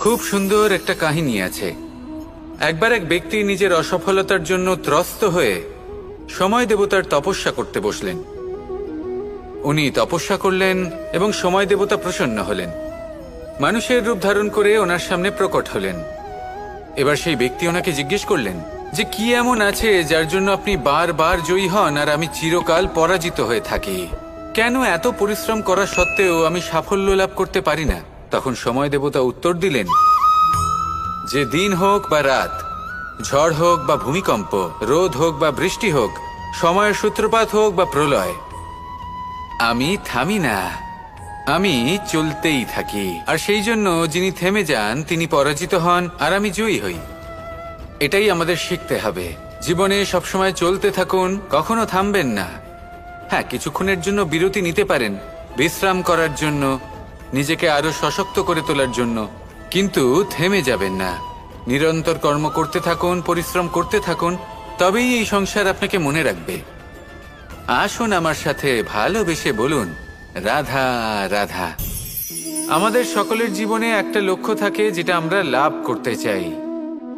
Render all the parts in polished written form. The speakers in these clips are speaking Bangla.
খুব সুন্দর একটা কাহিনী আছে। একবার এক ব্যক্তি নিজের অসফলতার জন্য ত্রস্ত হয়ে সময় দেবতার তপস্যা করতে বসলেন। উনি তপস্যা করলেন এবং সময় দেবতা প্রসন্ন হলেন, মানুষের রূপ ধারণ করে ওনার সামনে প্রকট হলেন। এবার সেই ব্যক্তি ওনাকে জিজ্ঞেস করলেন যে কি এমন আছে যার জন্য আপনি বারবার জয়ী হন আর আমি চিরকাল পরাজিত হয়ে থাকি? কেন এত পরিশ্রম করা সত্ত্বেও আমি সাফল্য লাভ করতে পারি না? তখন সময় দেবতা উত্তর দিলেন যে দিন হোক বা রাত, ঝড় হোক বা ভূমিকম্প, রোদ হোক বা বৃষ্টি হোক, সময়ের সূত্রপাত হোক বা প্রলয়, আমি থামি না, আমি চলতেই থাকি। আর সেই জন্য যিনি থেমে যান তিনি পরাজিত হন আর আমি জয়ী হই। এটাই আমাদের শিখতে হবে। জীবনে সবসময় চলতে থাকুন, কখনো থামবেন না। হ্যাঁ, কিছুক্ষণের জন্য বিরতি নিতে পারেন, বিশ্রাম করার জন্য, নিজেকে আরো সশক্ত করে তোলার জন্য, কিন্তু থেমে যাবেন না। নিরন্তর কর্ম করতে থাকুন, পরিশ্রম করতে থাকুন, তবেই এই সংসার আপনাকে মনে রাখবে। আসুন আমার সাথে ভালোবেসে বলুন রাধা রাধা। আমাদের সকলের জীবনে একটা লক্ষ্য থাকে যেটা আমরা লাভ করতে চাই।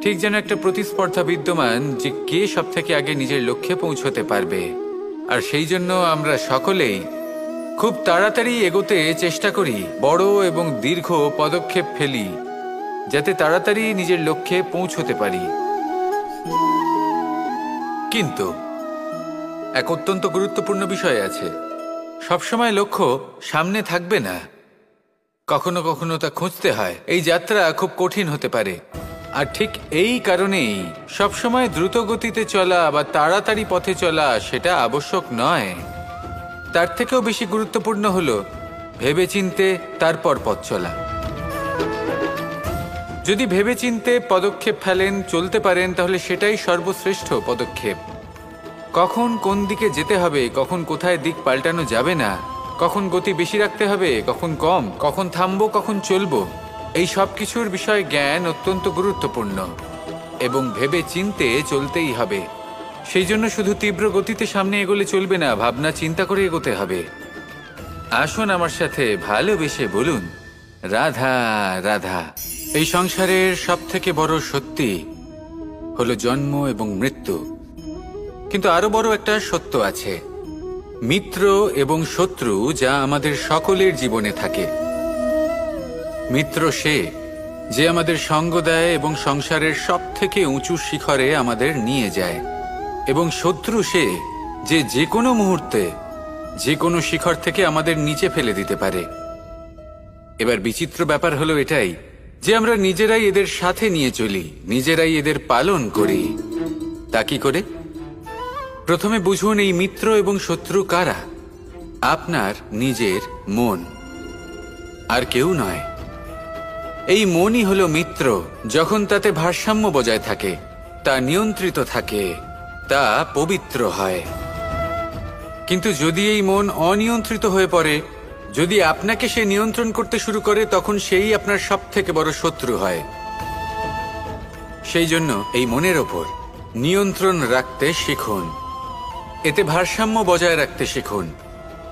ঠিক যেন একটা প্রতিস্পর্ধা বিদ্যমান যে কে সব থেকে আগে নিজের লক্ষ্যে পৌঁছতে পারবে। আর সেই জন্য আমরা সকলেই খুব তাড়াতাড়ি এগোতে চেষ্টা করি, বড় এবং দীর্ঘ পদক্ষেপ ফেলি যাতে তাড়াতাড়ি নিজের লক্ষ্যে পৌঁছতে পারি। কিন্তু এক অত্যন্ত গুরুত্বপূর্ণ বিষয় আছে, সবসময় লক্ষ্য সামনে থাকবে না, কখনো কখনো তা খুঁজতে হয়। এই যাত্রা খুব কঠিন হতে পারে, আর ঠিক এই কারণেই সবসময় দ্রুত গতিতে চলা বা তাড়াতাড়ি পথে চলা সেটা আবশ্যক নয়। তার থেকেও বেশি গুরুত্বপূর্ণ হলো ভেবেচিন্তে তারপর পথ চলা। যদি ভেবেচিন্তে পদক্ষেপ ফেলেন, চলতে পারেন, তাহলে সেটাই সর্বশ্রেষ্ঠ পদক্ষেপ। কখন কোন দিকে যেতে হবে, কখন কোথায় দিক পাল্টানো যাবে না, কখন গতি বেশি রাখতে হবে, কখন কম, কখন থামবো, কখন চলবো, এই সব কিছুর বিষয়ে জ্ঞান অত্যন্ত গুরুত্বপূর্ণ এবং ভেবে চিন্তে চলতেই হবে। সেই জন্য শুধু তীব্র গতিতে সামনে এগোলে চলবে না, ভাবনা চিন্তা করে এগোতে হবে। আসুন আমার সাথে ভালোবেসে বলুন রাধা রাধা। এই সংসারের সব থেকে বড় সত্যি হলো জন্ম এবং মৃত্যু, কিন্তু আরো বড় একটা সত্য আছে, মিত্র এবং শত্রু, যা আমাদের সকলের জীবনে থাকে। মিত্র সে যে আমাদের সঙ্গ দেয় এবং সংসারের সব থেকে উঁচু শিখরে আমাদের নিয়ে যায়, এবং শত্রু সে যে যে কোনো মুহূর্তে যে কোনো শিখর থেকে আমাদের নিচে ফেলে দিতে পারে। এবার বিচিত্র ব্যাপার হলো এটাই যে আমরা নিজেরাই এদের সাথে নিয়ে চলি, নিজেরাই এদের পালন করি। তা কি করে? প্রথমে বুঝুন এই মিত্র এবং শত্রু কারা। আপনার নিজের মন, আর কেউ নয়। এই মনই হলো মিত্র। যখন তাতে ভারসাম্য বজায় থাকে, তা নিয়ন্ত্রিত থাকে, তা পবিত্র হয়। কিন্তু যদি এই মন অনিয়ন্ত্রিত হয়ে পড়ে, যদি আপনাকে সে নিয়ন্ত্রণ করতে শুরু করে, তখন সেই আপনার সব থেকে বড় শত্রু হয়। সেই জন্য এই মনের ওপর নিয়ন্ত্রণ রাখতে শিখুন, এতে ভারসাম্য বজায় রাখতে শিখুন।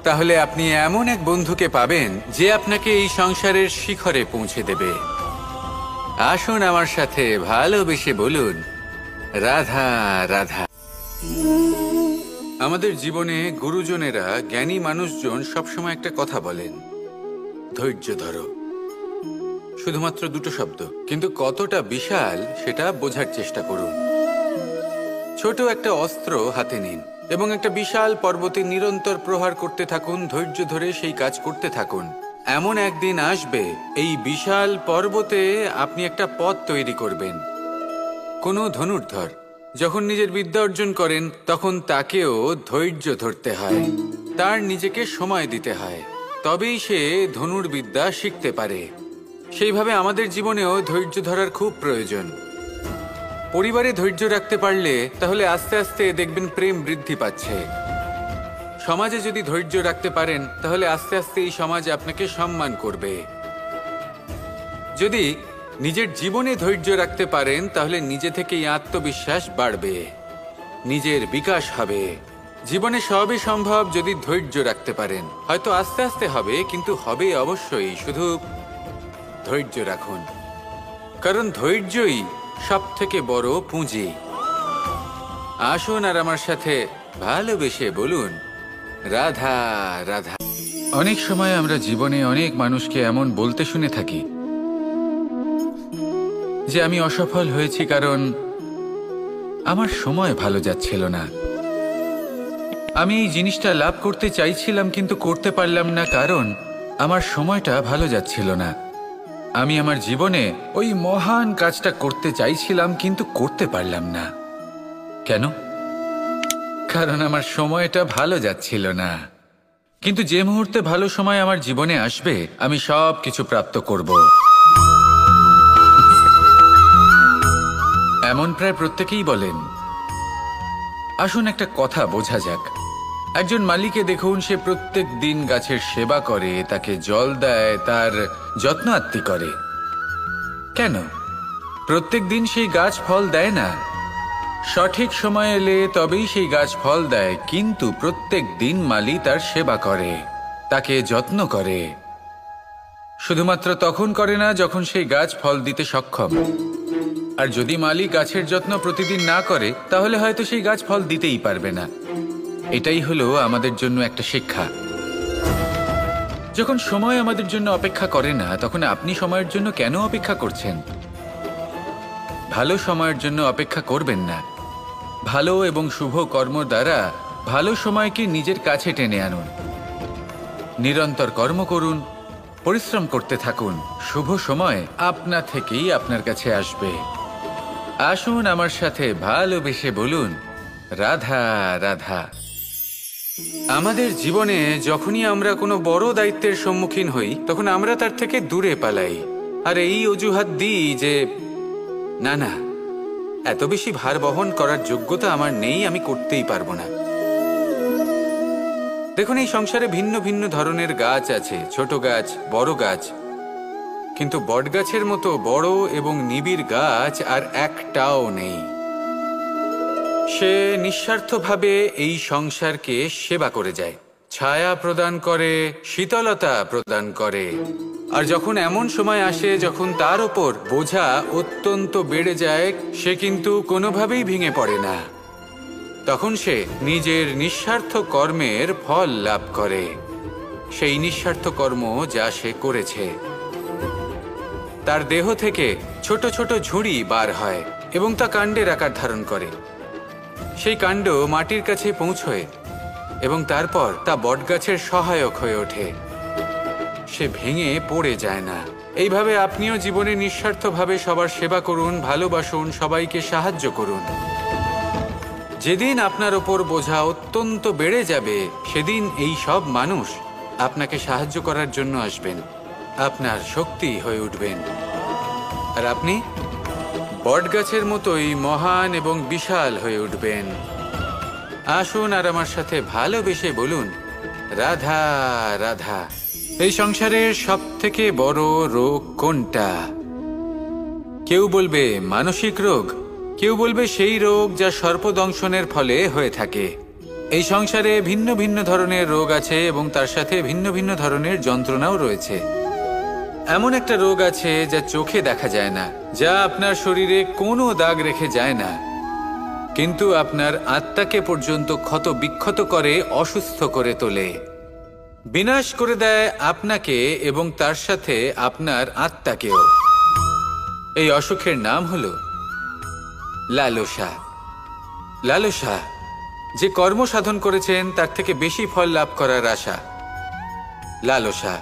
তাহলে আপনি এমন এক বন্ধুকে পাবেন যে আপনাকে এই সংসারের শিখরে পৌঁছে দেবে। আসুন আমার সাথে ভালোবেসে বলুন রাধা রাধা। আমাদের জীবনে গুরুজনেরা, জ্ঞানী মানুষজন সবসময় একটা কথা বলেন, ধৈর্য ধরো। শুধুমাত্র দুটো শব্দ, কিন্তু কতটা বিশাল সেটা বোঝার চেষ্টা করুন। ছোট একটা অস্ত্র হাতে নিন এবং একটা বিশাল পর্বতে নিরন্তর প্রহার করতে থাকুন, ধৈর্য ধরে সেই কাজ করতে থাকুন। এমন একদিন আসবে এই বিশাল পর্বতে আপনি একটা পথ তৈরি করবেন। কোনো ধনুর্ধর যখন নিজের বিদ্যা অর্জন করেন, তখন তাকেও ধৈর্য ধরতে হয়, তার নিজেকে সময় দিতে হয়, তবেই সে ধনুর্বিদ্যা শিখতে পারে। সেইভাবে আমাদের জীবনেও ধৈর্য ধরার খুব প্রয়োজন। পরিবারে ধৈর্য রাখতে পারলে তাহলে আস্তে আস্তে দেখবেন প্রেম বৃদ্ধি পাচ্ছে। সমাজে যদি ধৈর্য রাখতে পারেন, তাহলে আস্তে আস্তে এই সমাজ আপনাকে সম্মান করবে। যদি নিজের জীবনে ধৈর্য রাখতে পারেন, তাহলে নিজে থেকেই আত্মবিশ্বাস বাড়বে, নিজের বিকাশ হবে। জীবনে সবই সম্ভব যদি ধৈর্য রাখতে পারেন। হয়তো আস্তে আস্তে হবে, কিন্তু হবে অবশ্যই। শুধু ধৈর্য রাখুন। কারণ ধৈর্যই সব থেকে বড় পুঁজি। আসুন আর আমার সাথে ভালোবেসে বলুন, রাধা রাধা। অনেক সময় আমরা জীবনে অনেক মানুষকে এমন বলতে শুনে থাকি যে আমি অসফল হয়েছি কারণ আমার সময় ভালো যাচ্ছিল না। আমি এই জিনিসটা লাভ করতে চাইছিলাম কিন্তু করতে পারলাম না কারণ আমার সময়টা ভালো যাচ্ছিল না। আমি আমার জীবনে ওই মহান কাজটা করতে চাইছিলাম কিন্তু করতে পারলাম না। কেন? কারণ আমার সময়টা ভালো যাচ্ছিল না। কিন্তু যে মুহূর্তে ভালো সময় আমার জীবনে আসবে আমি সব কিছু প্রাপ্ত করব। এমন প্রায় প্রত্যেকেই বলেন। আসুন একটা কথা বোঝা যাক। একজন মালিকে দেখুন, সে প্রত্যেক দিন গাছের সেবা করে, তাকে জল দেয়, তার যত্ন আত্তি করে। কেন? প্রত্যেক দিন সেই গাছ ফল দেয় না। সঠিক সময় এলে তবেই সেই গাছ ফল দেয়, কিন্তু প্রত্যেক দিন মালি তার সেবা করে, তাকে যত্ন করে। শুধুমাত্র তখন করে না যখন সেই গাছ ফল দিতে সক্ষম। আর যদি মালি গাছের যত্ন প্রতিদিন না করে তাহলে হয়তো সেই গাছ ফল দিতেই পারবে না। এটাই হলো আমাদের জন্য একটা শিক্ষা। যখন সময় আমাদের জন্য অপেক্ষা করে না তখন আপনি সময়ের জন্য কেন অপেক্ষা করছেন? ভালো সময়ের জন্য অপেক্ষা করবেন না। ভালো এবং শুভ কর্ম দ্বারা ভালো সময়কে নিজের কাছে টেনে আনুন। নিরন্তর কর্ম করুন, পরিশ্রম করতে থাকুন। শুভ সময় আপনা থেকেই আপনার কাছে আসবে। আসুন আমার সাথে ভালোবেসে বলুন, রাধা রাধা। আমাদের জীবনে যখনই আমরা কোনো বড় দায়িত্বের সম্মুখীন হই তখন আমরা তার থেকে দূরে পালাই আর এই অজুহাত দিই যে না না, এত বেশি ভার বহন করার যোগ্যতা আমার নেই, আমি করতেই পারবো না। দেখুন, এই সংসারে ভিন্ন ভিন্ন ধরনের গাছ আছে, ছোট গাছ, বড় গাছ, কিন্তু বটগাছের মতো বড় এবং নিবিড় গাছ আর একটাও নেই। সে নিঃস্বার্থভাবে এই সংসারকে সেবা করে যায়, ছায়া প্রদান করে, শীতলতা প্রদান করে। আর যখন এমন সময় আসে যখন তার ওপর বোঝা অত্যন্ত বেড়ে যায়, সে কিন্তু কোনোভাবেই ভেঙে পড়ে না। তখন সে নিজের নিঃস্বার্থ কর্মের ফল লাভ করে, সেই নিঃস্বার্থ কর্ম যা সে করেছে। তার দেহ থেকে ছোট ছোট ঝুড়ি বার হয় এবং তা কাণ্ডের আকার ধারণ করে। সেই কাণ্ড মাটির কাছে পৌঁছয় এবং তারপর তা বটগাছের সহায়ক হয়ে ওঠে। সে ভেঙে পড়ে যায় না। এইভাবে আপনিও জীবনে নিঃস্বার্থভাবে সবার সেবা করুন, ভালোবাসুন, সবাইকে সাহায্য করুন। যেদিন আপনার ওপর বোঝা অত্যন্ত বেড়ে যাবে সেদিন এই সব মানুষ আপনাকে সাহায্য করার জন্য আসবেন, আপনার শক্তি হয়ে উঠবেন। আর আপনি বটগাছের মতোই মহান এবং বিশাল হয়ে উঠবেন। আসুন আর আমার সাথে ভালোবেসে বলুন, রাধা রাধা। এই সংসারের সব থেকে বড় রোগ কোনটা? কেউ বলবে মানসিক রোগ, কেউ বলবে সেই রোগ যা সর্পদংশনের ফলে হয়ে থাকে। এই সংসারে ভিন্ন ভিন্ন ধরনের রোগ আছে এবং তার সাথে ভিন্ন ভিন্ন ধরনের যন্ত্রণাও রয়েছে। এমন একটা রোগ আছে যা চোখে দেখা যায় না, যা আপনার শরীরে কোনো দাগ রেখে যায় না, কিন্তু আপনার আত্মাকে পর্যন্ত ক্ষত বিক্ষত করে, অসুস্থ করে তোলে, বিনাশ করে দেয় আপনাকে এবং তার সাথে আপনার আত্মাকেও। এই অসুখের নাম হলো লালসা। লালসা, যে কর্ম সাধন করেছেন তার থেকে বেশি ফল লাভ করার আশা। লালসা,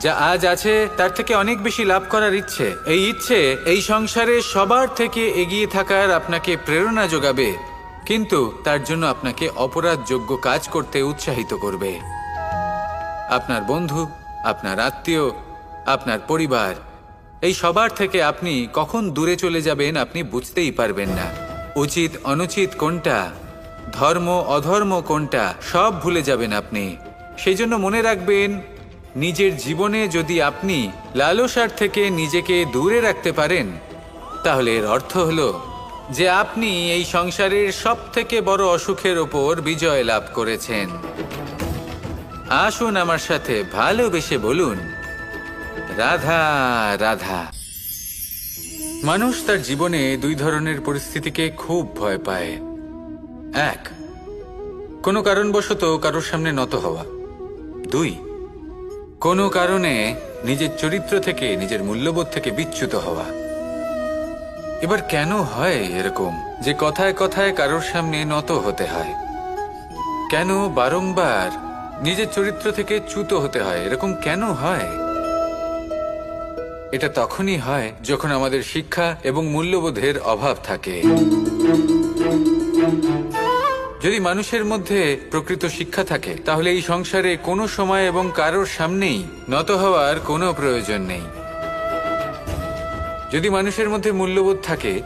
যা আজ আছে তার থেকে অনেক বেশি লাভ করার ইচ্ছে। এই ইচ্ছে এই সংসারে সবার থেকে এগিয়ে থাকার আপনাকে প্রেরণা যোগাবে, কিন্তু তার জন্য আপনাকে অপরাধযোগ্য কাজ করতে উৎসাহিত করবে। আপনার বন্ধু, আপনার আত্মীয়, আপনার পরিবার, এই সবার থেকে আপনি কখন দূরে চলে যাবেন আপনি বুঝতেই পারবেন না। উচিত অনুচিত কোনটা, ধর্ম অধর্ম কোনটা, সব ভুলে যাবেন আপনি। সেই জন্য মনে রাখবেন, নিজের জীবনে যদি আপনি লালসার থেকে নিজেকে দূরে রাখতে পারেন তাহলে এর অর্থ হলো যে আপনি এই সংসারের সব থেকে বড় অসুখের ওপর বিজয় লাভ করেছেন। আসুন আমার সাথে ভালোবেসে বলুন, রাধা রাধা। মানুষ তার জীবনে দুই ধরনের পরিস্থিতিকে খুব ভয় পায়। এক, কোনো কারণবশত কারোর সামনে নত হওয়া। দুই, কোনো কারণে নিজের চরিত্র থেকে, নিজের মূল্যবোধ থেকে বিচ্যুত হওয়া। এবার কেন হয় এরকম যে কথায় কথায় কারোর সামনে নত হতে হয়? কেন বারংবার নিজের চরিত্র থেকে চ্যুত হতে হয়? এরকম কেন হয়? এটা তখনই হয় যখন আমাদের শিক্ষা এবং মূল্যবোধের অভাব থাকে। যদি মানুষের মধ্যে প্রকৃত শিক্ষা থাকে, তাহলে এই সংসারে কোনো সময় এবং কারোর সামনেই নত হওয়ার কোনো প্রয়োজন নেই। যদি মানুষের মধ্যে মূল্যবোধ থাকে,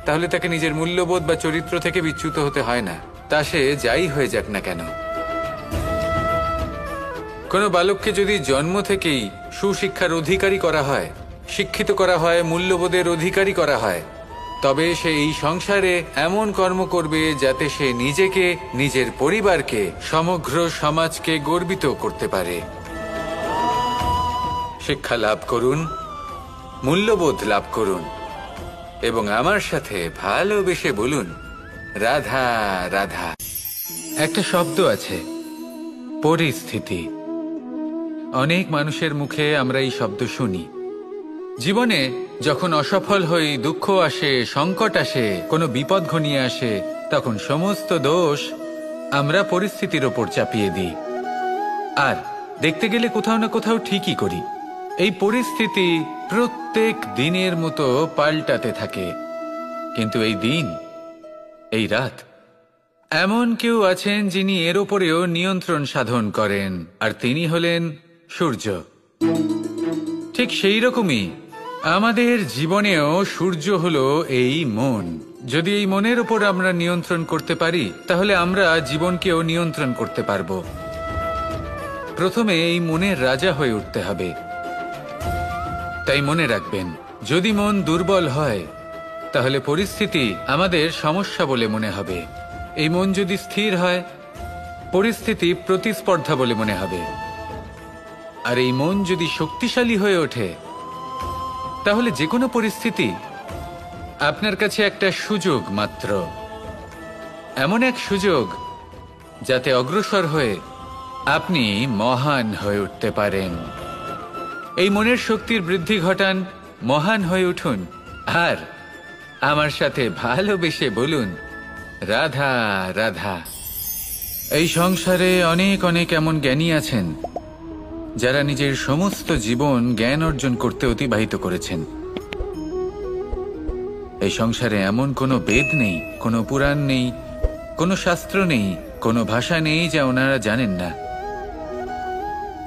তাহলে তাকে নিজের মূল্যবোধ বা চরিত্র থেকে বিচ্যুত হতে হয় না, তা সে যাই হয়ে যাক না কেন। কোনো বালককে যদি জন্ম থেকেই সুশিক্ষার অধিকারী করা হয়, শিক্ষিত করা হয়, মূল্যবোধের অধিকারী করা হয়, তবে সে এই সংসারে এমন কর্ম করবে যাতে সে নিজেকে, নিজের পরিবারকে, সমগ্র সমাজকে গর্বিত করতে পারে। শিক্ষা লাভ করুন, মূল্যবোধ লাভ করুন এবং আমার সাথে ভালোবেসে বলুন, রাধা রাধা। একটা শব্দ আছে, পরিস্থিতি। অনেক মানুষের মুখে আমরা এই শব্দ শুনি। জীবনে যখন অসফল হই, দুঃখ আসে, সংকট আসে, কোনো বিপদ ঘনিয়ে আসে, তখন সমস্ত দোষ আমরা পরিস্থিতির ওপর চাপিয়ে দিই। আর দেখতে গেলে কোথাও না কোথাও ঠিকই করি। এই পরিস্থিতি প্রত্যেক দিনের মতো পাল্টাতে থাকে, কিন্তু এই দিন, এই রাত, এমন কেউ আছেন যিনি এর ওপরেও নিয়ন্ত্রণ সাধন করেন, আর তিনি হলেন সূর্য। ঠিক সেই রকমই আমাদের জীবনেও সূর্য হলো এই মন। যদি এই মনের ওপর আমরা নিয়ন্ত্রণ করতে পারি, তাহলে আমরা জীবনকেও নিয়ন্ত্রণ করতে পারবো। প্রথমে এই মনের রাজা হয়ে উঠতে হবে। তাই মনে রাখবেন, যদি মন দুর্বল হয়, তাহলে পরিস্থিতি আমাদের সমস্যা বলে মনে হবে। এই মন যদি স্থির হয়, পরিস্থিতি প্রতিস্পর্ধা বলে মনে হবে। আর এই মন যদি শক্তিশালী হয়ে ওঠে, তাহলে যে কোনো পরিস্থিতি আপনার কাছে একটা সুযোগ মাত্র। এমন এক সুযোগ যাতে অগ্রসর হয়ে আপনি মহান হয়ে উঠতে পারেন। এই মনের শক্তির বৃদ্ধি ঘটান, মহান হয়ে উঠুন, আর আমার সাথে ভালোবেসে বলুন, রাধা রাধা। এই সংসারে অনেক অনেক এমন জ্ঞানী আছেন যারা নিজের সমস্ত জীবন জ্ঞান অর্জন করতে অতিবাহিত করেছেন। এই সংসারে এমন কোনো বেদ নেই, কোনো পুরাণ নেই, কোনো শাস্ত্র নেই, কোনো ভাষা নেই যা ওনারা জানেন না।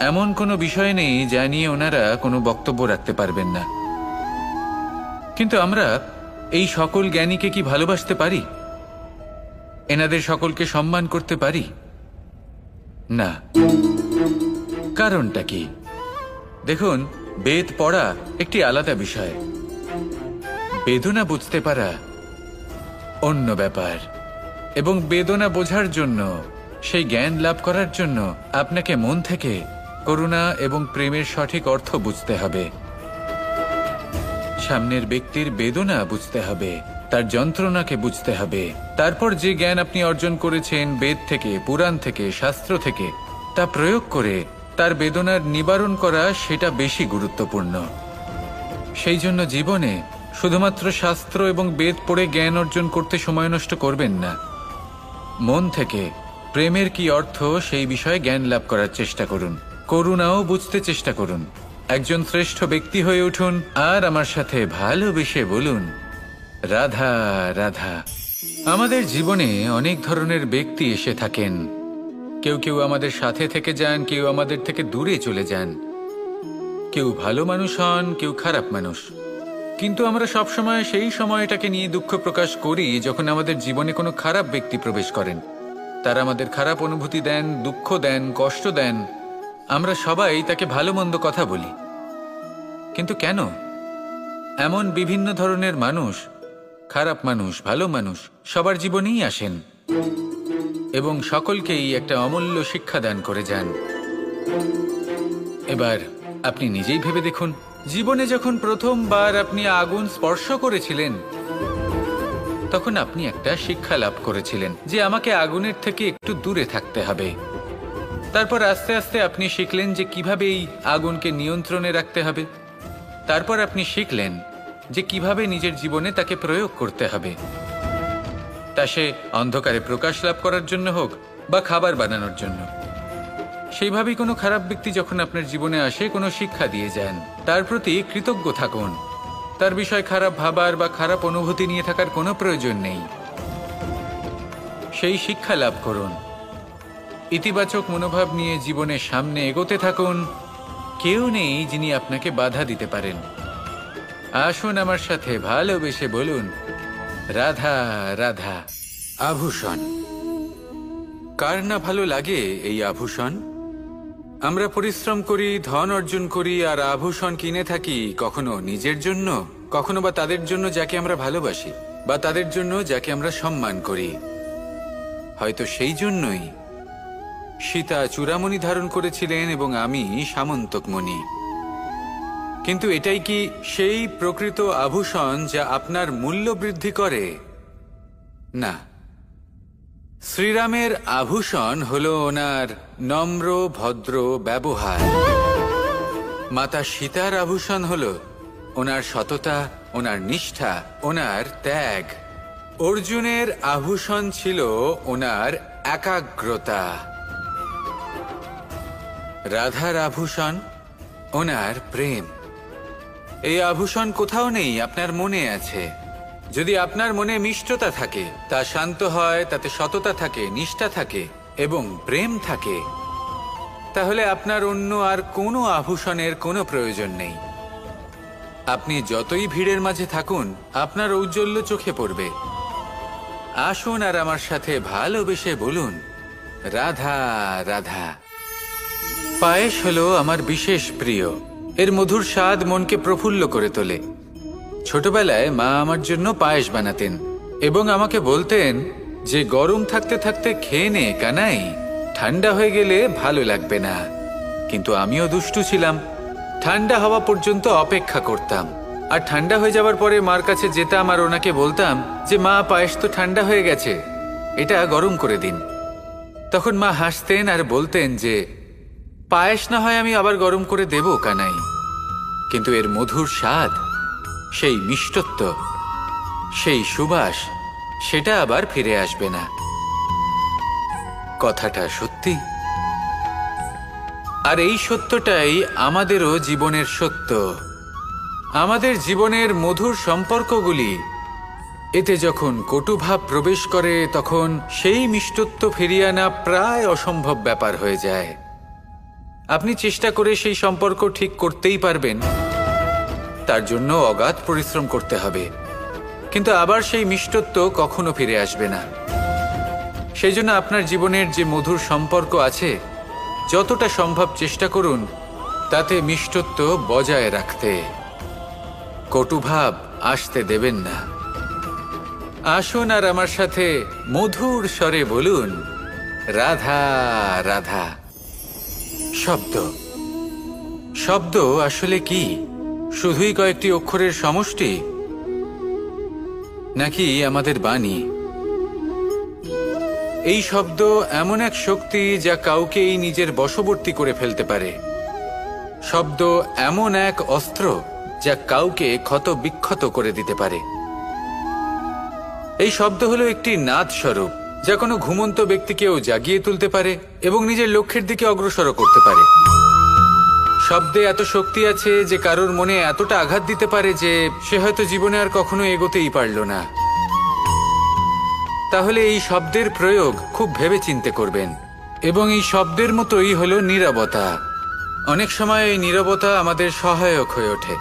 এমন কোনো বিষয় নেই যা নিয়ে ওনারা কোনো বক্তব্য রাখতে পারবেন না। কিন্তু আমরা এই সকল জ্ঞানীকে কি ভালোবাসতে পারি? এনাদের সকলকে সম্মান করতে পারি না। কারণটা কি? দেখুন, বেদ পড়া একটি আলাদা বিষয়, বেদনা বুঝতে পারা অন্য ব্যাপার। এবং বেদনা বোঝার জন্য, সেই জ্ঞান লাভ করার জন্য আপনাকে মন থেকে করুণা এবং প্রেমের সঠিক অর্থ বুঝতে হবে। সামনের ব্যক্তির বেদনা বুঝতে হবে, তার যন্ত্রণাকে বুঝতে হবে। তারপর যে জ্ঞান আপনি অর্জন করেছেন বেদ থেকে, পুরাণ থেকে, শাস্ত্র থেকে, তা প্রয়োগ করে তার বেদনার নিবারণ করা, সেটা বেশি গুরুত্বপূর্ণ। সেই জন্য জীবনে শুধুমাত্র শাস্ত্র এবং বেদ পড়ে জ্ঞান অর্জন করতে সময় নষ্ট করবেন না। মন থেকে প্রেমের কি অর্থ সেই বিষয়ে জ্ঞান লাভ করার চেষ্টা করুন, করুণাও বুঝতে চেষ্টা করুন। একজন শ্রেষ্ঠ ব্যক্তি হয়ে উঠুন, আর আমার সাথে ভালোবেসে বলুন, রাধা রাধা। আমাদের জীবনে অনেক ধরনের ব্যক্তি এসে থাকেন। কেউ কেউ আমাদের সাথে থেকে যান, কেউ আমাদের থেকে দূরে চলে যান। কেউ ভালো মানুষ হন, কেউ খারাপ মানুষ। কিন্তু আমরা সবসময় সেই সময়টাকে নিয়ে দুঃখ প্রকাশ করি যখন আমাদের জীবনে কোনো খারাপ ব্যক্তি প্রবেশ করেন। তারা আমাদের খারাপ অনুভূতি দেন, দুঃখ দেন, কষ্ট দেন। আমরা সবাই তাকে ভালো মন্দ কথা বলি। কিন্তু কেন? এমন বিভিন্ন ধরনের মানুষ, খারাপ মানুষ, ভালো মানুষ, সবার জীবনেই আসেন এবং সকলকেই একটা অমূল্য শিক্ষা দান করে যান। এবার আপনি নিজেই ভেবে দেখুন, জীবনে যখন প্রথমবার আপনি আগুন স্পর্শ করেছিলেন, তখন আপনি একটা শিক্ষা লাভ করেছিলেন যে আমাকে আগুনের থেকে একটু দূরে থাকতে হবে। তারপর আস্তে আস্তে আপনি শিখলেন যে কিভাবে এই আগুনকে নিয়ন্ত্রণে রাখতে হবে। তারপর আপনি শিখলেন যে কিভাবে নিজের জীবনে তাকে প্রয়োগ করতে হবে, তা সে অন্ধকারে প্রকাশ লাভ করার জন্য হোক বা খাবার বানানোর জন্য। সেইভাবেই কোনো খারাপ ব্যক্তি যখন আপনার জীবনে আসে কোনো শিক্ষা দিয়ে যান, তার প্রতি কৃতজ্ঞ থাকুন। তার বিষয় খারাপ ভাবার বা খারাপ অনুভূতি নিয়ে থাকার কোনো প্রয়োজন নেই। সেই শিক্ষা লাভ করুন, ইতিবাচক মনোভাব নিয়ে জীবনের সামনে এগোতে থাকুন। কেউ নেই যিনি আপনাকে বাধা দিতে পারেন। আসুন আমার সাথে ভালোবেসে বলুন, রাধা রাধা। আভূষণ, কার না ভালো লাগে এই আভূষণ? আমরা পরিশ্রম করি, ধন অর্জন করি আর আভূষণ কিনে থাকি, কখনো নিজের জন্য, কখনো বা তাদের জন্য যাকে আমরা ভালোবাসি, বা তাদের জন্য যাকে আমরা সম্মান করি। হয়তো সেই জন্যই সীতা চূড়ামণি ধারণ করেছিলেন এবং আমি সামন্তকমণি। কিন্তু এটাই কি সেই প্রকৃত আভূষণ যা আপনার মূল্য বৃদ্ধি করে? না। শ্রীরামের আভূষণ হলো ওনার নম্র ভদ্র ব্যবহার। মাতা সীতার আভূষণ হলো ওনার সততা, ওনার নিষ্ঠা, ওনার ত্যাগ। অর্জুনের আভূষণ ছিল ওনার একাগ্রতা। রাধার আভূষণ ওনার প্রেম। এই আভূষণ কোথাও নেই, আপনার মনে আছে। যদি আপনার মনে মিষ্টতা থাকে, তা শান্ত হয়, তাতে সততা থাকে, নিষ্ঠা থাকে এবং প্রেম থাকে, তাহলে আপনার অন্য আর কোনো আভূষণের কোনো প্রয়োজন নেই। আপনি যতই ভিড়ের মাঝে থাকুন, আপনার ঔজ্জ্বল্য চোখে পড়বে। আসুন আর আমার সাথে ভালোবেসে বলুন, রাধা রাধা। পায়েস হলো আমার বিশেষ প্রিয়। এর মধুর স্বাদ মনকে প্রফুল্ল করে তোলে। ছোটবেলায় মা আমার জন্য পায়েস বানাতেন এবং আমাকে বলতেন যে গরম থাকতে থাকতে খেয়ে নে কানাই, ঠান্ডা হয়ে গেলে ভালো লাগবে না। কিন্তু আমিও দুষ্টু ছিলাম, ঠান্ডা হওয়া পর্যন্ত অপেক্ষা করতাম। আর ঠান্ডা হয়ে যাওয়ার পরে মার কাছে যেতাম আর ওনাকে বলতাম যে মা, পায়েস তো ঠান্ডা হয়ে গেছে, এটা গরম করে দিন। তখন মা হাসতেন আর বলতেন যে পায়েস না হয় আমি আবার গরম করে দেব কানাই, কিন্তু এর মধুর স্বাদ, সেই মিষ্টত্ব, সেই সুবাস, সেটা আবার ফিরে আসবে না। কথাটা সত্যি। আর এই সত্যটাই আমাদেরও জীবনের সত্য। আমাদের জীবনের মধুর সম্পর্কগুলি, এতে যখন কটুভাব প্রবেশ করে, তখন সেই মিষ্টত্ব ফিরিয়ে আনা প্রায় অসম্ভব ব্যাপার হয়ে যায়। আপনি চেষ্টা করে সেই সম্পর্ক ঠিক করতেই পারবেন, তার জন্য অগাধ পরিশ্রম করতে হবে, কিন্তু আবার সেই মিষ্টত্ব কখনো ফিরে আসবে না। সেই জন্য আপনার জীবনের যে মধুর সম্পর্ক আছে, যতটা সম্ভব চেষ্টা করুন তাতে মিষ্টত্ব বজায় রাখতে। কটুভাব আসতে দেবেন না। আসুন আর আমার সাথে মধুর স্বরে বলুন, রাধা রাধা। শব্দ, শব্দ আসলে কি? শুধুই কয়েকটি অক্ষরের সমষ্টি, নাকি আমাদের বাণী? এই শব্দ এমন এক শক্তি যা কাউকেই নিজের বশবর্তী করে ফেলতে পারে। শব্দ এমন এক অস্ত্র যা কাউকে ক্ষত বিক্ষত করে দিতে পারে। এই শব্দ হলো একটি নাদ স্বরূপ, যা কোনো ঘুমন্ত ব্যক্তিকেও জাগিয়ে তুলতে পারে এবং নিজের লক্ষ্যের দিকে অগ্রসর করতে পারে। শব্দে এত শক্তি আছে যে কারোর মনে এতটা আঘাত দিতে পারে যে সে হয়তো জীবনে আর কখনো এগোতেই পারল না। তাহলে এই শব্দের প্রয়োগ খুব ভেবেচিন্তে করবেন। এবং এই শব্দের মতোই হলো নীরবতা। অনেক সময় এই নীরবতা আমাদের সহায়ক হয়ে ওঠে।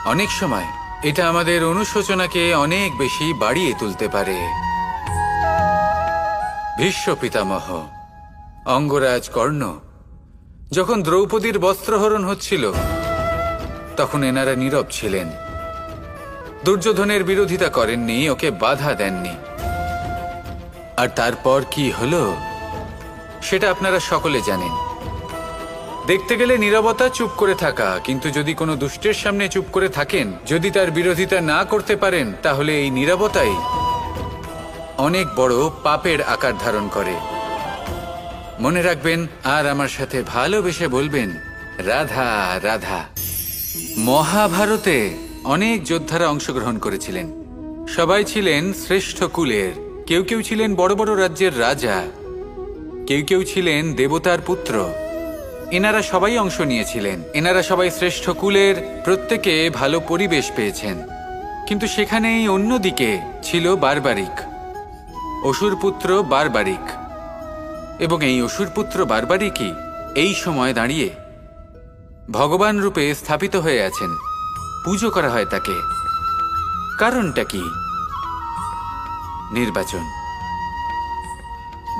অনেক সময় এটা আমাদের অনুশোচনাকে অনেক বেশি বাড়িয়ে তুলতে পারে। ভীষ্ম পিতামহ, অঙ্গরাজ কর্ণ, যখন দ্রৌপদীর বস্ত্রহরণ হচ্ছিল, তখন এনারা নীরব ছিলেন। দুর্যোধনের বিরোধিতা করেননি, ওকে বাধা দেননি। আর তারপর কি হলো সেটা আপনারা সকলে জানেন। দেখতে গেলে নীরবতা চুপ করে থাকা, কিন্তু যদি কোনো দুষ্টের সামনে চুপ করে থাকেন, যদি তার বিরোধিতা না করতে পারেন, তাহলে এই নীরবতাই অনেক বড় পাপের আকার ধারণ করে। মনে রাখবেন আর আমার সাথে ভালোবেসে বলবেন, রাধা রাধা। মহাভারতে অনেক যোদ্ধারা অংশগ্রহণ করেছিলেন। সবাই ছিলেন শ্রেষ্ঠ কুলের। কেউ কেউ ছিলেন বড় বড় রাজ্যের রাজা, কেউ কেউ ছিলেন দেবতার পুত্র। এনারা সবাই অংশ নিয়েছিলেন। এনারা সবাই শ্রেষ্ঠ কুলের, প্রত্যেকে ভালো পরিবেশ পেয়েছেন। কিন্তু সেখানেই অন্যদিকে ছিল বারবারিক, অসুরপুত্র বারবারিক। এবং এই অসুরপুত্র বারবারিকই এই সময় দাঁড়িয়ে ভগবান রূপে স্থাপিত হয়ে আছেন। পুজো করা হয় তাকে। কারণটা কি? নির্বাচন।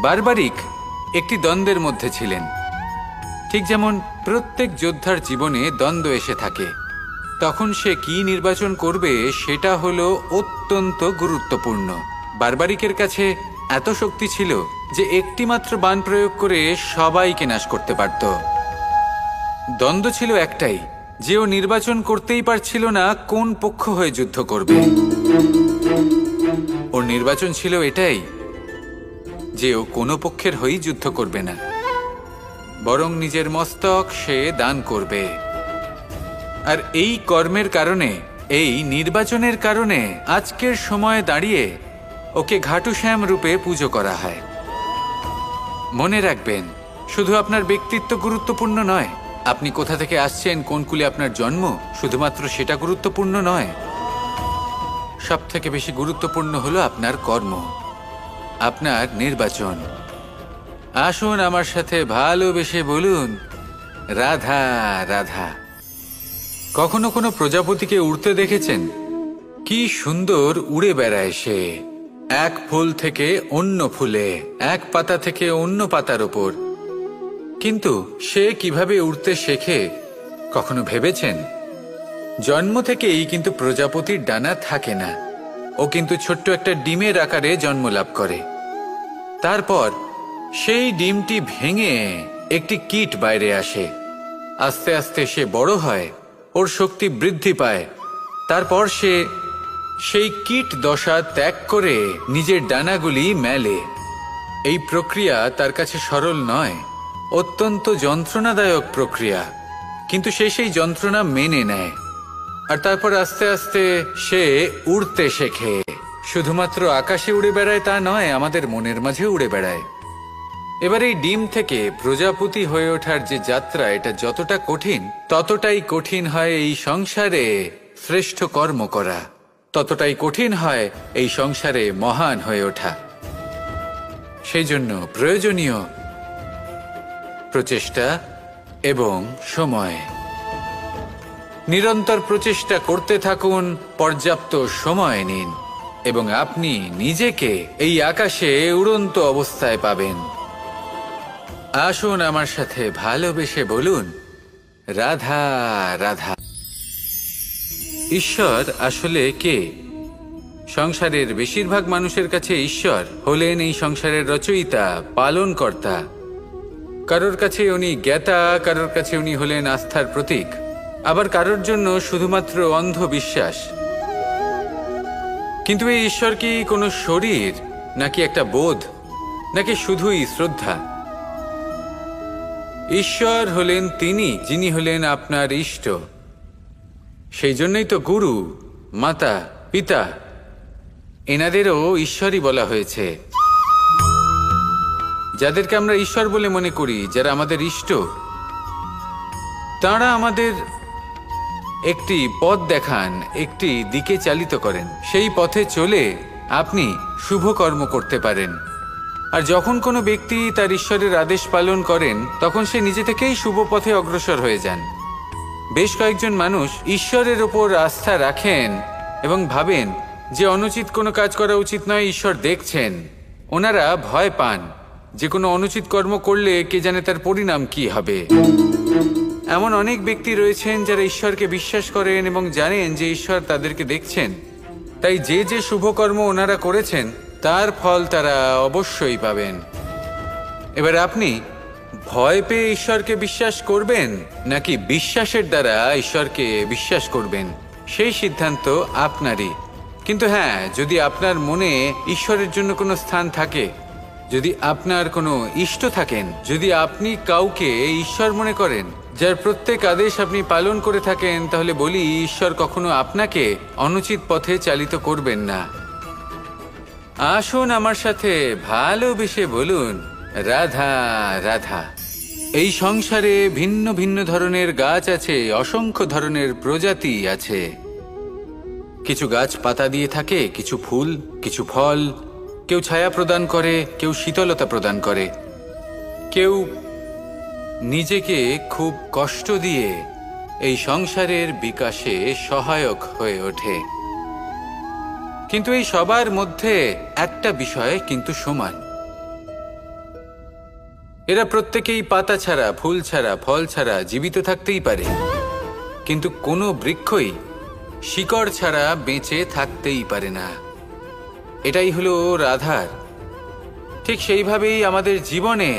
বারবারিক একটি দ্বন্দ্বের মধ্যে ছিলেন। ঠিক যেমন প্রত্যেক যোদ্ধার জীবনে দ্বন্দ্ব এসে থাকে, তখন সে কি নির্বাচন করবে সেটা হলো অত্যন্ত গুরুত্বপূর্ণ। বারবারিকের কাছে এত শক্তি ছিল যে একটি মাত্র বাণ প্রয়োগ করে সবাইকে নাশ করতে পারত। দ্বন্দ্ব ছিল একটাই, যে ও নির্বাচন করতেই পারছিল না কোন পক্ষ হয়ে যুদ্ধ করবে। ওর নির্বাচন ছিল এটাই যে ও কোনো পক্ষের হয়েই যুদ্ধ করবে না, বরং নিজের মস্তক সে দান করবে। আর এই কর্মের কারণে, এই নির্বাচনের কারণে আজকের সময়ে দাঁড়িয়ে ওকে ঘাটুশ্যাম রূপে পুজো করা হয়। মনে রাখবেন, শুধু আপনার ব্যক্তিত্ব গুরুত্বপূর্ণ নয়, আপনি কোথা থেকে আসছেন, কোন কুলে আপনার জন্ম, শুধুমাত্র সেটা গুরুত্বপূর্ণ নয়। সব থেকে বেশি গুরুত্বপূর্ণ হলো আপনার কর্ম, আপনার নির্বাচন। আসুন আমার সাথে ভালোবেসে বলুন, রাধা রাধা। কখনো কোনো প্রজাপতিকে উড়তে দেখেছেন? কি সুন্দর উড়ে বেড়ায় সে, এক ফুল থেকে অন্য ফুলে, এক পাতা থেকে অন্য পাতার ওপর। কিন্তু সে কিভাবে উড়তে শেখে কখনো ভেবেছেন? জন্ম থেকেই কিন্তু প্রজাপতির ডানা থাকে না। ও কিন্তু ছোট্ট একটা ডিমের আকারে জন্ম লাভ করে। তারপর সেই ডিমটি ভেঙে একটি কীট বাইরে আসে। আস্তে আস্তে সে বড় হয়, ওর শক্তি বৃদ্ধি পায়। তারপর সে সেই কীট দশা ত্যাগ করে নিজের ডানাগুলি মেলে। এই প্রক্রিয়া তার কাছে সরল নয়, অত্যন্ত যন্ত্রণাদায়ক প্রক্রিয়া, কিন্তু সে সেই যন্ত্রণা মেনে নেয়। আর তারপর আস্তে আস্তে সে উড়তে শেখে। শুধুমাত্র আকাশে উড়ে বেড়ায় তা নয়, আমাদের মনের মাঝে উড়ে বেড়ায়। এবার এই ডিম থেকে প্রজাপতি হয়ে ওঠার যে যাত্রা, এটা যতটা কঠিন, ততটাই কঠিন হয় এই সংসারে শ্রেষ্ঠ কর্ম করা, ততটাই কঠিন হয় এই সংসারে মহান হয়ে ওঠা। সেই জন্য প্রয়োজনীয় প্রচেষ্টা এবং সময়। নিরন্তর প্রচেষ্টা করতে থাকুন, পর্যাপ্ত সময় নিন, এবং আপনি নিজেকে এই আকাশে উড়ন্ত অবস্থায় পাবেন। আসুন আমার সাথে ভালোবেসে বলুন, রাধা রাধা। ঈশ্বর আসলে কে? সংসারের বেশিরভাগ মানুষের কাছে ঈশ্বর হলেন এই সংসারের রচয়িতা, পালনকর্তা। কারোর কাছে উনি জ্ঞাতা, কারোর কাছে উনি হলেন আস্থার প্রতীক, আবার কারোর জন্য শুধুমাত্র অন্ধ বিশ্বাস। কিন্তু এই ঈশ্বর কি কোনো শরীর, নাকি একটা বোধ, নাকি শুধুই শ্রদ্ধা? ঈশ্বর হলেন তিনি যিনি হলেন আপনার ইষ্ট। সেই জন্যই তো গুরু, মাতা, পিতা এনাদেরও ঈশ্বরই বলা হয়েছে। যাদেরকে আমরা ঈশ্বর বলে মনে করি, যারা আমাদের ইষ্ট, তাঁরা আমাদের একটি পথ দেখান, একটি দিকে চালিত করেন। সেই পথে চলে আপনি শুভ কর্ম করতে পারেন। আর যখন কোনো ব্যক্তি তার ঈশ্বরের আদেশ পালন করেন, তখন সে নিজে থেকেই শুভ পথে অগ্রসর হয়ে যান। বেশ কয়েকজন মানুষ ঈশ্বরের ওপর আস্থা রাখেন এবং ভাবেন যে অনুচিত কোনো কাজ করা উচিত নয়, ঈশ্বর দেখছেন। ওনারা ভয় পান যে কোনো অনুচিত কর্ম করলে কে জানে তার পরিণাম কি হবে। এমন অনেক ব্যক্তি রয়েছেন যারা ঈশ্বরকে বিশ্বাস করেন এবং জানেন যে ঈশ্বর তাদেরকে দেখছেন। তাই যে যে শুভ কর্ম ওনারা করেছেন তার ফল তারা অবশ্যই পাবেন। এবার আপনি ভয় পেয়ে ঈশ্বরকে বিশ্বাস করবেন নাকি বিশ্বাসের দ্বারা ঈশ্বরকে বিশ্বাস করবেন, সেই সিদ্ধান্ত আপনারই। কিন্তু হ্যাঁ, যদি আপনার মনে ঈশ্বরের জন্য কোনো স্থান থাকে, যদি আপনার কোনো ইষ্ট থাকেন, যদি আপনি কাউকে ঈশ্বর মনে করেন, যার প্রত্যেক আদেশ আপনি পালন করে থাকেন, তাহলে বলি ঈশ্বর কখনো আপনাকে অনুচিত পথে চালিত করবেন না। আসুন আমার সাথে ভালোবেসে বলুন, রাধা রাধা। এই সংসারে ভিন্ন ভিন্ন ধরনের গাছ আছে, অসংখ্য ধরনের প্রজাতি আছে। কিছু গাছ পাতা দিয়ে থাকে, কিছু ফুল, কিছু ফল। কেউ ছায়া প্রদান করে, কেউ শীতলতা প্রদান করে, কেউ নিজেকে খুব কষ্ট দিয়ে এই সংসারের বিকাশে সহায়ক হয়ে ওঠে। কিন্তু এই সবার মধ্যে একটা বিষয় কিন্তু সমান, এরা প্রত্যেকেই পাতা ছাড়া, ফুল ছাড়া, ফল ছাড়া জীবিত থাকতেই পারে, কিন্তু কোনো বৃক্ষই শিকড় ছাড়া বেঁচে থাকতেই পারে না। এটাই হলো রাধার। ঠিক সেইভাবেই আমাদের জীবনে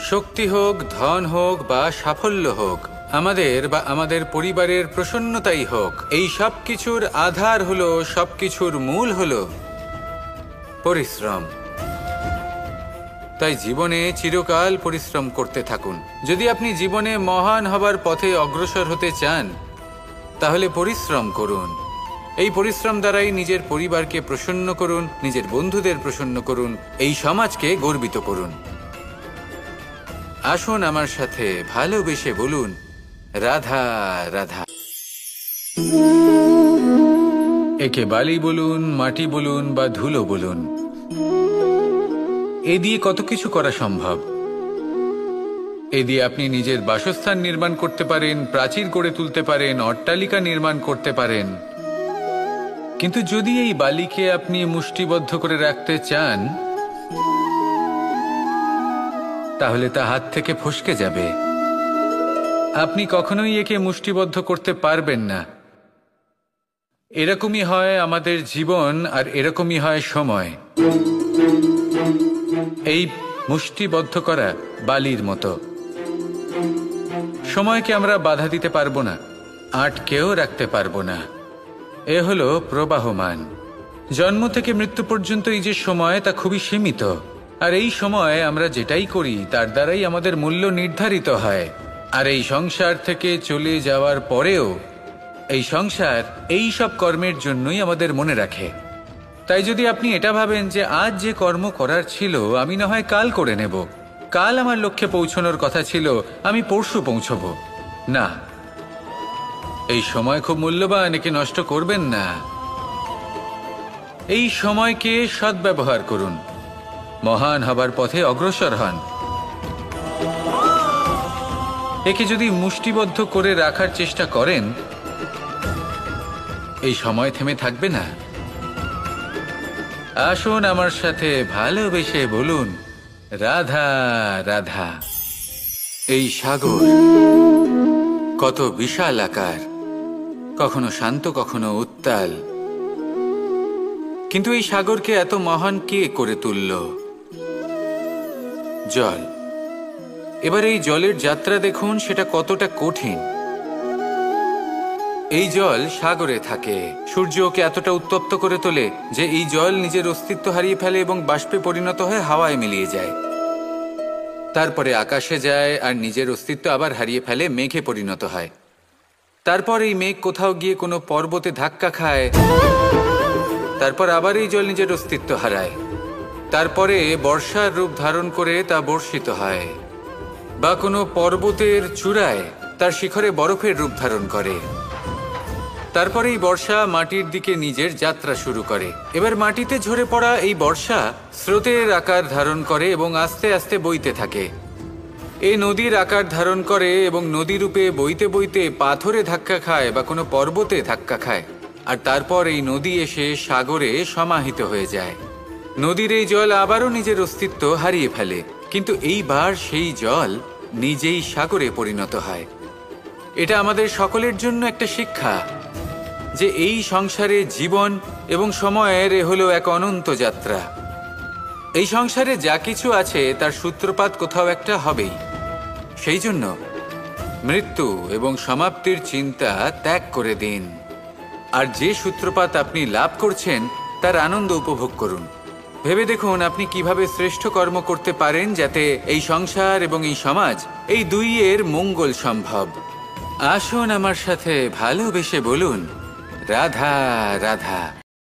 শক্তি হোক, ধন হোক বা সাফল্য হোক, আমাদের বা আমাদের পরিবারের প্রসন্নতাই হোক, এই সব কিছুর আধার হলো, সব কিছুর মূল হলো পরিশ্রম। তাই জীবনে চিরকাল পরিশ্রম করতে থাকুন। যদি আপনি জীবনে মহান হবার পথে অগ্রসর হতে চান, তাহলে পরিশ্রম করুন। এই পরিশ্রম দ্বারাই নিজের পরিবারকে প্রসন্ন করুন, নিজের বন্ধুদের প্রসন্ন করুন, এই সমাজকে গর্বিত করুন। আসুন আমার সাথে ভালোবেসে বলুন, রাধা রাধা। একে বালি বলুন, মাটি বলুন বা ধুলো বলুন, এ দিয়ে কত কিছু করা সম্ভব। এ দিয়ে আপনি নিজের বাসস্থান নির্মাণ করতে পারেন, প্রাচীর গড়ে তুলতে পারেন, অট্টালিকা নির্মাণ করতে পারেন। কিন্তু যদি এই বালিকে আপনি মুষ্টিবদ্ধ করে রাখতে চান, তাহলে তা হাত থেকে ফসকে যাবে। আপনি কখনোই একে মুষ্টিবদ্ধ করতে পারবেন না। এরকমই হয় আমাদের জীবন, আর এরকমই হয় সময়। এই মুষ্টিবদ্ধ করা বালির মতো। সময়কে আমরা বাধা দিতে পারবো না, আটকেও রাখতে পারবো না। এ হলো প্রবাহমান। জন্ম থেকে মৃত্যু পর্যন্ত এই যে সময়, তা খুবই সীমিত। আর এই সময় আমরা যেটাই করি তার দ্বারাই আমাদের মূল্য নির্ধারিত হয়। আর এই সংসার থেকে চলে যাওয়ার পরেও এই সংসার এই সব কর্মের জন্যই আমাদের মনে রাখে। তাই যদি আপনি এটা ভাবেন যে আজ যে কর্ম করার ছিল আমি না হয় কাল করে নেব, কাল আমার লক্ষ্যে পৌঁছানোর কথা ছিল আমি পরশু পৌঁছবো, না, এই সময় খুব মূল্যবান, একে নষ্ট করবেন না। এই সময়কে সদ্ব্যবহার করুন, মহান হবার পথে অগ্রসর হন। একে যদি মুষ্টিবদ্ধ করে রাখার চেষ্টা করেন, এই সময় থেমে থাকবে না। আসুন আমার সাথে ভালোবেসে বলুন, রাধা রাধা। এই সাগর কত বিশাল আকার, কখনো শান্ত, কখনো উত্তাল। কিন্তু এই সাগরকে এত মহান কে করে তুলল? জল। এবার এই জলের যাত্রা দেখুন, সেটা কতটা কঠিন। এই জল সাগরে থাকে। সূর্য ওকে এতটা উত্তপ্ত করে তোলে যে এই জল নিজের অস্তিত্ব হারিয়ে ফেলে এবং বাষ্পে পরিণত হয়ে হাওয়ায় মিলিয়ে যায়। তারপরে আকাশে যায় আর নিজের অস্তিত্ব আবার হারিয়ে ফেলে, মেঘে পরিণত হয়। তারপর এই মেঘ কোথাও গিয়ে কোনো পর্বতে ধাক্কা খায়, তারপর আবার এই জল নিজের অস্তিত্ব হারায়। তারপরে বর্ষার রূপ ধারণ করে তা বর্ষিত হয়, বা কোনো পর্বতের চূড়ায় তার শিখরে বরফের রূপ ধারণ করে। তারপরে এই বর্ষা মাটির দিকে নিজের যাত্রা শুরু করে। এবার মাটিতে ঝরে পড়া এই বর্ষা স্রোতের আকার ধারণ করে এবং আস্তে আস্তে বইতে থাকে। এই নদীর আকার ধারণ করে এবং নদী রূপে বইতে বইতে পাথরে ধাক্কা খায় বা কোনো পর্বতে ধাক্কা খায়। আর তারপর এই নদী এসে সাগরে সমাহিত হয়ে যায়। নদীর এই জল আবারও নিজের অস্তিত্ব হারিয়ে ফেলে, কিন্তু এইবার সেই জল নিজেই সাগরে পরিণত হয়। এটা আমাদের সকলের জন্য একটা শিক্ষা যে এই সংসারে জীবন এবং সময়ের এ হলো এক অনন্ত যাত্রা। এই সংসারে যা কিছু আছে তার সূত্রপাত কোথাও একটা হবেই। সেই জন্য মৃত্যু এবং সমাপ্তির চিন্তা ত্যাগ করে দিন, আর যে সূত্রপাত আপনি লাভ করছেন তার আনন্দ উপভোগ করুন। ভেবে দেখুন আপনি কিভাবে শ্রেষ্ঠ কর্ম করতে পারেন যাতে এই সংসার এবং এই সমাজ এই দুইয়ের মঙ্গল সম্ভব। আসুন আমার সাথে ভালোবেসে বলুন, রাধা রাধা।